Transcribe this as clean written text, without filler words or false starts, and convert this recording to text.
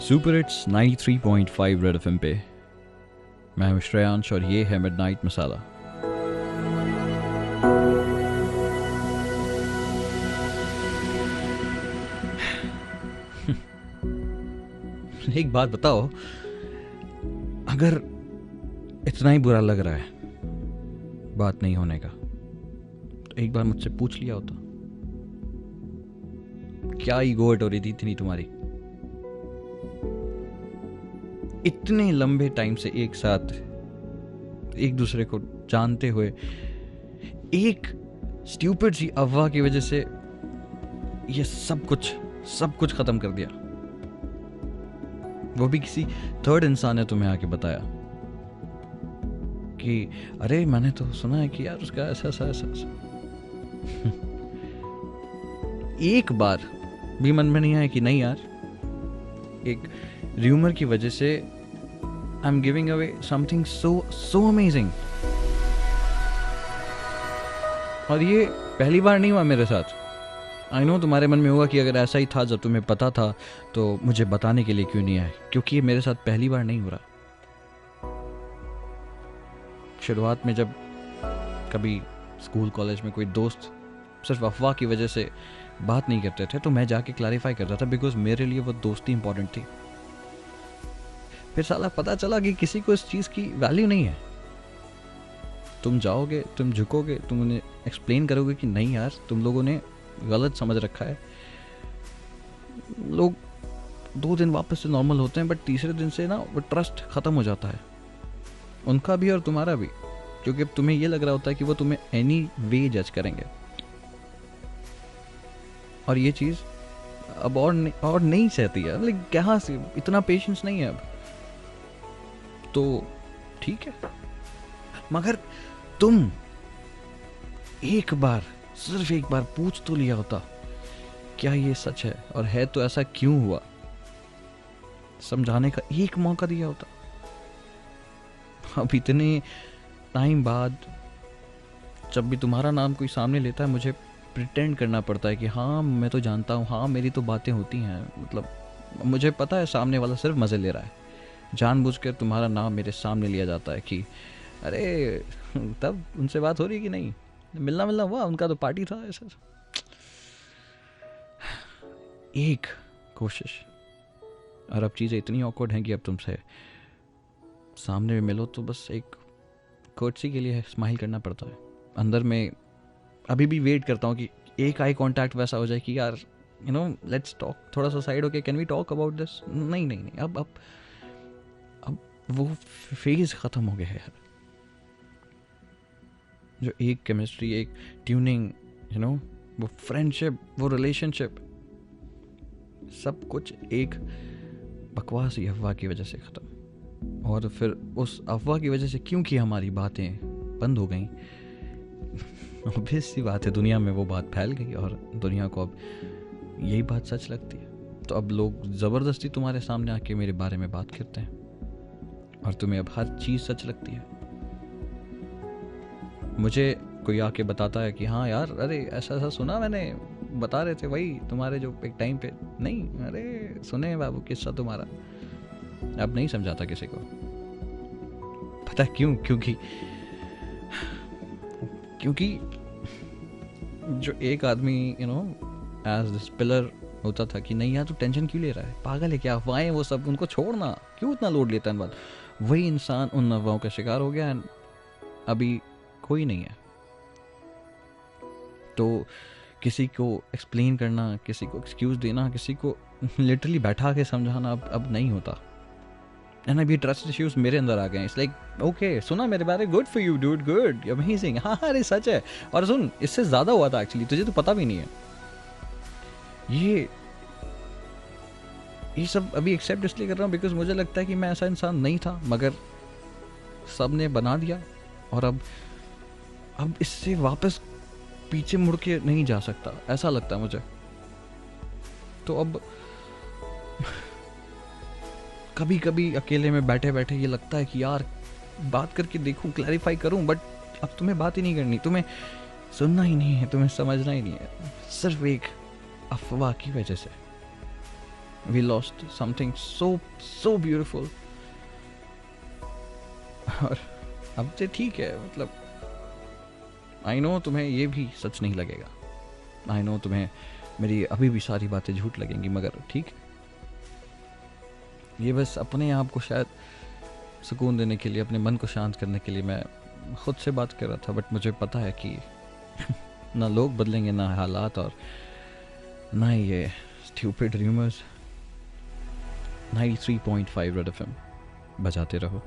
Super hits 93.5 red FM पे मैं हूं श्रेयांश और ये है मिडनाइट मसाला। एक बात बताओ, अगर इतना ही बुरा लग रहा है बात नहीं होने का तो एक बार मुझसे पूछ लिया होता। क्या ईगो हर्ट हो रही थी इतनी तुम्हारी? इतने लंबे टाइम से एक साथ एक दूसरे को जानते हुए एक स्टूपिड सी अफवाह की वजह से ये सब कुछ खत्म कर दिया। वो भी किसी थर्ड इंसान ने तुम्हें आके बताया कि अरे मैंने तो सुना है कि यार उसका ऐसा ऐसा ऐसा ऐसा। एक बार भी मन में नहीं आया कि नहीं यार, एक र्यूमर की वजह से I am giving away something so amazing. और ये पहली बार नहीं हुआ मेरे साथ। आई नो तुम्हारे मन में होगा कि अगर ऐसा ही था जब तुम्हें पता था तो मुझे बताने के लिए क्यों नहीं आए, क्योंकि ये मेरे साथ पहली बार नहीं हो रहा। शुरुआत में जब कभी स्कूल कॉलेज में कोई दोस्त सिर्फ अफवाह की वजह से बात नहीं करते थे तो मैं जाके क्लैरिफाई करता था, बिकॉज मेरे लिए वो दोस्ती इंपॉर्टेंट थी। फिर साला पता चला कि किसी को इस चीज़ की वैल्यू नहीं है। तुम जाओगे, तुम झुकोगे, तुम उन्हें एक्सप्लेन करोगे कि नहीं यार तुम लोगों ने गलत समझ रखा है। लोग 2 दिन वापस से नॉर्मल होते हैं, बट तीसरे दिन से ना वो ट्रस्ट खत्म हो जाता है, उनका भी और तुम्हारा भी, क्योंकि अब तुम्हें ये लग रहा होता है कि वो तुम्हें एनी वे जज करेंगे। और ये चीज़ अब और नहीं सहती है। लाइक कहाँ से इतना पेशेंस नहीं है अब। तो ठीक है, मगर तुम एक बार, सिर्फ एक बार पूछ तो लिया होता क्या ये सच है, और है तो ऐसा क्यों हुआ, समझाने का एक मौका दिया होता। अब इतने टाइम बाद जब भी तुम्हारा नाम कोई सामने लेता है मुझे प्रिटेंड करना पड़ता है कि हाँ मैं तो जानता हूँ, हाँ मेरी तो बातें होती हैं। मतलब मुझे पता है सामने वाला सिर्फ मज़े ले रहा है। जानबूझकर तुम्हारा नाम मेरे सामने लिया जाता है कि अरे तब उनसे बात हो रही कि नहीं, मिलना हुआ, उनका तो पार्टी था ऐसा। एक कोशिश, और अब चीज़ें इतनी ऑकवर्ड हैं कि अब तुमसे सामने में मिलो तो बस एक कर्टसी के लिए स्माइल करना पड़ता है। अंदर में अभी भी वेट करता हूँ कि एक आई कांटेक्ट वैसा हो जाए कि यार यू नो लेट्स टॉक, थोड़ा सा साइड होके can we talk about this. नहीं, अब वो फेज खत्म हो गया है यार। जो एक केमिस्ट्री, एक ट्यूनिंग, यू नो वो फ्रेंडशिप, वो रिलेशनशिप, सब कुछ एक बकवास ही अफवाह की वजह से ख़त्म। और फिर उस अफवाह की वजह से क्योंकि हमारी बातें बंद हो गई, ऑब्वियस सी बात है दुनिया में वो बात फैल गई और दुनिया को अब यही बात सच लगती है। तो अब लोग ज़बरदस्ती तुम्हारे सामने आके मेरे बारे में बात करते हैं और तुम्हें अब हर चीज़ सच लगती है। मुझे कोई आके बताता है कि हाँ यार अरे ऐसा ऐसा सुना मैंने, बता रहे थे वही तुम्हारे जो एक टाइम पे, नहीं अरे सुने बाबू किस्सा तुम्हारा। अब नहीं समझाता किसी को। पता है क्यों? क्योंकि जो एक आदमी you know as this pillar होता था कि नहीं यार तू टेंशन क्यों ले रहा है, पागल है क्या, अफवाहें वो सब उनको छोड़ना, क्यों इतना लोड लेता है बात, वही इंसान उन अफवाहों का शिकार हो गया। अभी कोई नहीं है तो किसी को एक्सप्लेन करना, किसी को एक्सक्यूज देना, किसी को लिटरली बैठा के समझाना अब नहीं होता। एंड अभी ट्रस्ट इश्यूज मेरे अंदर आ गए। इट्स लाइक ओके सुना मेरे बारे, good for you dude, good amazing, हाँ अरे सच है। और सुन इससे ज़्यादा हुआ था एक्चुअली, तुझे तो पता भी नहीं है। ये सब अभी एक्सेप्ट इसलिए कर रहा हूँ बिकॉज मुझे लगता है कि मैं ऐसा इंसान नहीं था, मगर सब ने बना दिया और अब इससे वापस पीछे मुड़ के नहीं जा सकता, ऐसा लगता है मुझे। तो अब कभी कभी अकेले में बैठे बैठे ये लगता है कि यार बात करके देखूं, क्लैरिफाई करूं, बट अब तुम्हें बात ही नहीं करनी, तुम्हें सुनना ही नहीं है, तुम्हें समझना ही नहीं है, सिर्फ एक अफवाह की वजह से। We lost something so so beautiful. और अब से ठीक है, मतलब आई नो तुम्हें ये भी सच नहीं लगेगा, आई नो तुम्हें मेरी अभी भी सारी बातें झूठ लगेंगी, मगर ठीक है, ये बस अपने आप को शायद सुकून देने के लिए, अपने मन को शांत करने के लिए मैं खुद से बात कर रहा था। बट मुझे पता है कि ना लोग बदलेंगे, ना हालात, और ना ही ये स्टूपिड र्यूमर्स। 93.5 रेड एफएम बजाते रहो।